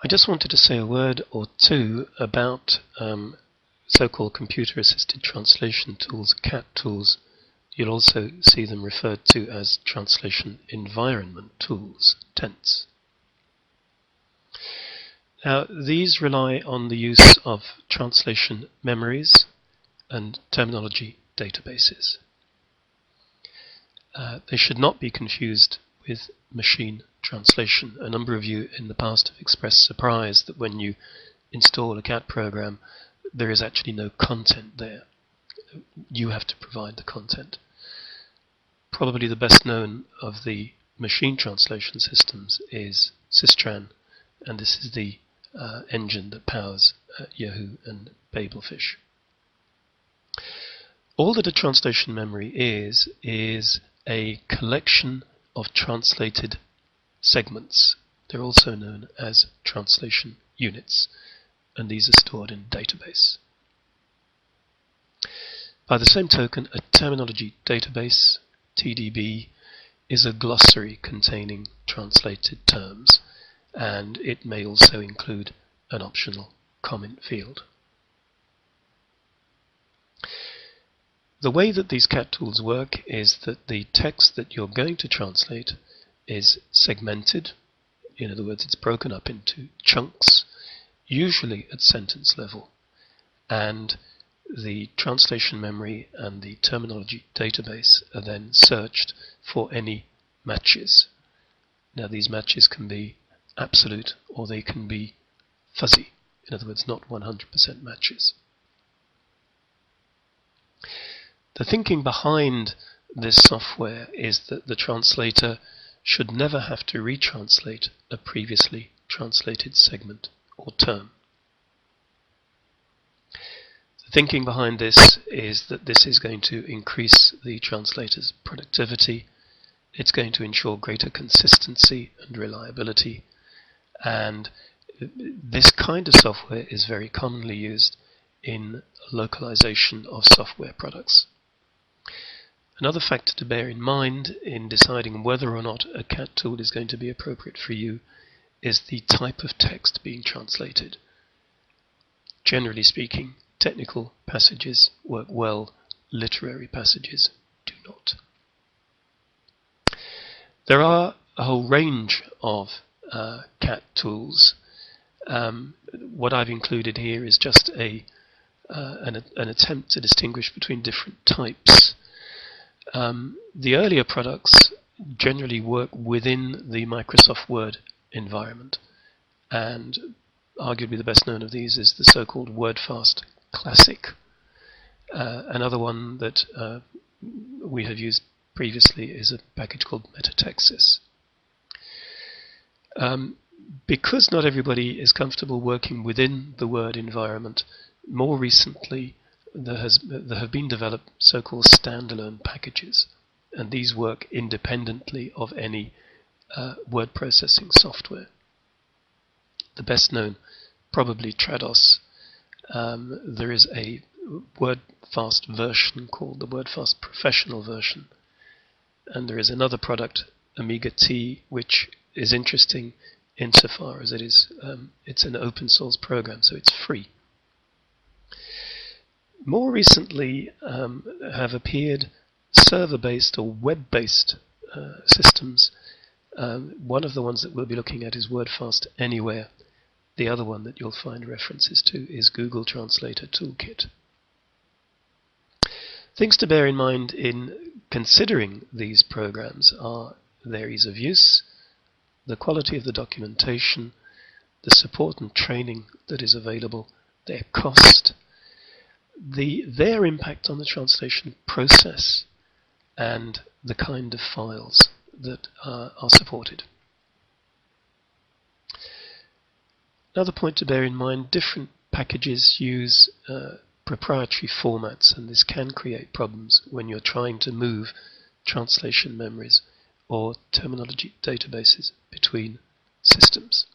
I just wanted to say a word or two about so-called computer-assisted translation tools, CAT tools. You'll also see them referred to as translation environment tools, TENTs. Now, these rely on the use of translation memories and terminology databases. They should not be confused with machine translation. A number of you in the past have expressed surprise that when you install a CAT program, there is actually no content there. You have to provide the content. Probably the best known of the machine translation systems is Systran, and this is the engine that powers Yahoo and Babelfish. All that a translation memory is a collection of translated segments. They're also known as translation units, and these are stored in a database. By the same token, a terminology database, TDB, is a glossary containing translated terms, and it may also include an optional comment field. The way that these CAT tools work is that the text that you're going to translate is segmented. In other words, it's broken up into chunks, usually at sentence level, and the translation memory and the terminology database are then searched for any matches. Now, these matches can be absolute or they can be fuzzy. In other words, not 100% matches. The thinking behind this software is that the translator should never have to retranslate a previously translated segment or term. The thinking behind this is that this is going to increase the translator's productivity. It's going to ensure greater consistency and reliability, and this kind of software is very commonly used in localization of software products. Another factor to bear in mind in deciding whether or not a CAT tool is going to be appropriate for you is the type of text being translated. Generally speaking, technical passages work well, literary passages do not. There are a whole range of CAT tools. What I've included here is just an attempt to distinguish between different types. The earlier products generally work within the Microsoft Word environment, and arguably the best known of these is the so-called WordFast Classic. Another one that we have used previously is a package called Metatexis. Because not everybody is comfortable working within the Word environment, more recently there have been developed so-called standalone packages, and these work independently of any word processing software. The best known, probably Trados. There is a WordFast version called the WordFast Professional version, and there is another product, Amiga T, which is interesting insofar as it's an open source program, so it's free. More recently have appeared server-based or web-based systems. One of the ones that we'll be looking at is WordFast Anywhere. The other one that you'll find references to is Google Translator Toolkit. Things to bear in mind in considering these programs are their ease of use, the quality of the documentation, the support and training that is available, their cost, their impact on the translation process, and the kind of files that are supported. Another point to bear in mind, different packages use proprietary formats, and this can create problems when you're trying to move translation memories or terminology databases between systems.